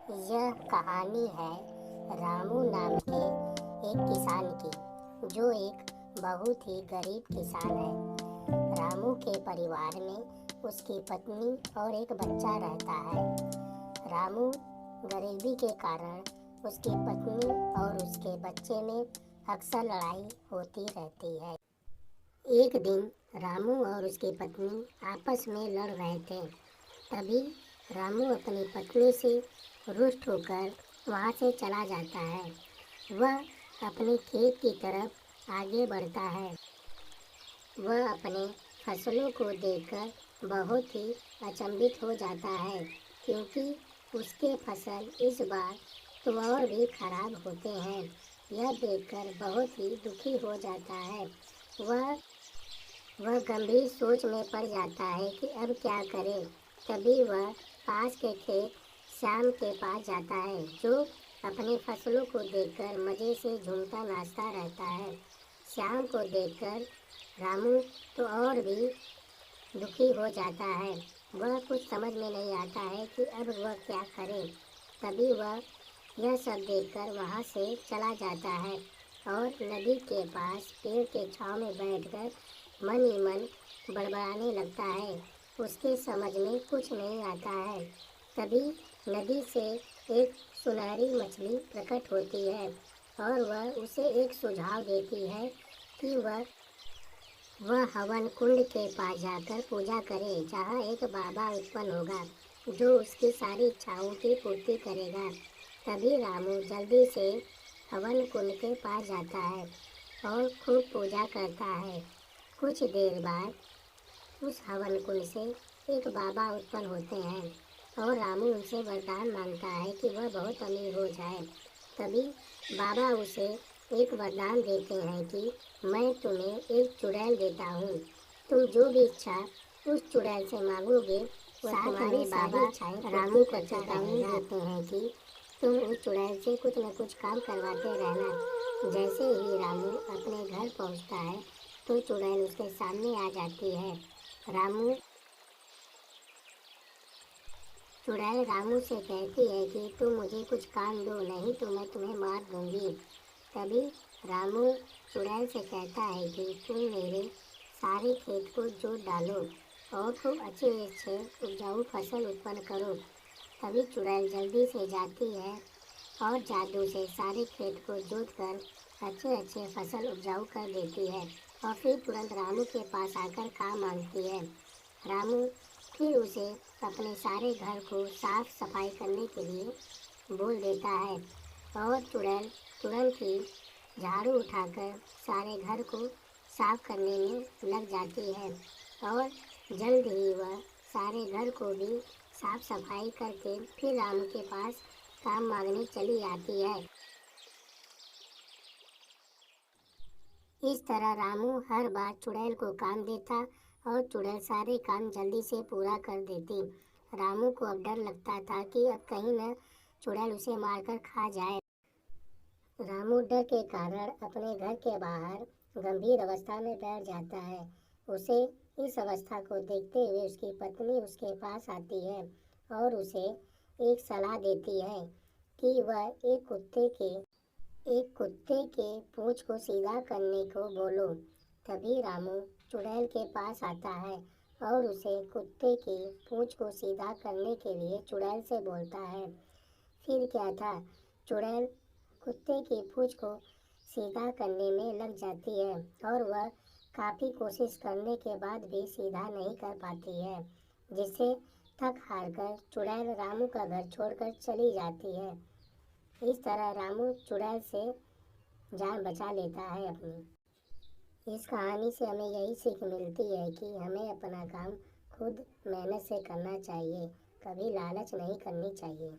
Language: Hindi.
यह कहानी है रामू नाम के एक किसान की, जो एक बहुत ही गरीब किसान है। रामू के परिवार में उसकी पत्नी और एक बच्चा रहता है। रामू गरीबी के कारण उसकी पत्नी और उसके बच्चे में अक्सर लड़ाई होती रहती है। एक दिन रामू और उसकी पत्नी आपस में लड़ रहे थे। तभी रामू अपनी पत्नी से रुष्ट होकर वहाँ से चला जाता है। वह अपने खेत की तरफ आगे बढ़ता है। वह अपने फसलों को देखकर बहुत ही अचंभित हो जाता है, क्योंकि उसके फसल इस बार तो और भी खराब होते हैं। यह देखकर बहुत ही दुखी हो जाता है। वह गंभीर सोच में पड़ जाता है कि अब क्या करे। तभी वह पास के खेत श्याम के पास जाता है, जो अपनी फसलों को देखकर मज़े से झूमता नाचता रहता है। श्याम को देखकर रामू तो और भी दुखी हो जाता है। वह कुछ समझ में नहीं आता है कि अब वह क्या करे। तभी वह यह सब देखकर वहाँ से चला जाता है और नदी के पास पेड़ के छांव में बैठकर मन ही मन बड़बड़ाने लगता है। उसके समझ में कुछ नहीं आता है। तभी नदी से एक सुनहरी मछली प्रकट होती है और वह उसे एक सुझाव देती है कि वह हवन कुंड के पास जाकर पूजा करे, जहाँ एक बाबा उत्पन्न होगा जो उसकी सारी इच्छाओं की पूर्ति करेगा। तभी रामू जल्दी से हवन कुंड के पास जाता है और खूब पूजा करता है। कुछ देर बाद उस हवन कुंड से एक बाबा उत्पन्न होते हैं और रामू उनसे वरदान मांगता है कि वह बहुत अमीर हो जाए। तभी बाबा उसे एक वरदान देते हैं कि मैं तुम्हें एक चुड़ैल देता हूँ। तुम जो भी इच्छा उस चुड़ैल से मांगोगे, साथ में बाबा रामू को चेतावनी देते हैं कि तुम उस चुड़ैल से कुछ न कुछ काम करवाते रहना। जैसे ही रामू अपने घर पहुँचता है तो चुड़ैल उसके सामने आ जाती है। चुड़ैल रामू से कहती है कि तुम मुझे कुछ काम दो, नहीं तो मैं तुम्हें मार दूंगी। तभी रामू चुड़ैल से कहता है कि तुम मेरे सारे खेत को जोत डालो और खूब अच्छे उपजाऊ फसल उत्पन्न करो। तभी चुड़ैल जल्दी से जाती है और जादू से सारे खेत को जोत कर अच्छे फसल उपजाऊ कर देती है और फिर तुरंत रामू के पास आकर काम मांगती है। रामू फिर उसे अपने सारे घर को साफ सफाई करने के लिए बोल देता है और चुड़ैल तुरंत ही झाड़ू उठाकर सारे घर को साफ करने में लग जाती है और जल्द ही वह सारे घर को भी साफ सफाई करके फिर रामू के पास काम मांगने चली आती है। इस तरह रामू हर बार चुड़ैल को काम देता और चुड़ैल सारे काम जल्दी से पूरा कर देती। रामू को अब डर लगता था कि अब कहीं न चुड़ैल उसे मारकर खा जाए। रामू डर के कारण अपने घर के बाहर गंभीर अवस्था में बैठ जाता है। उसे इस अवस्था को देखते हुए उसकी पत्नी उसके पास आती है और उसे एक सलाह देती है कि वह एक कुत्ते के पूंछ को सीधा करने को बोलो। तभी रामू चुड़ैल के पास आता है और उसे कुत्ते की पूंछ को सीधा करने के लिए चुड़ैल से बोलता है। फिर क्या था, चुड़ैल कुत्ते की पूंछ को सीधा करने में लग जाती है और वह काफ़ी कोशिश करने के बाद भी सीधा नहीं कर पाती है, जिससे थक हार कर चुड़ैल रामू का घर छोड़कर चली जाती है। इस तरह रामू चुड़ैल से जान बचा लेता है अपनी। इस कहानी से हमें यही सीख मिलती है कि हमें अपना काम खुद मेहनत से करना चाहिए, कभी लालच नहीं करनी चाहिए।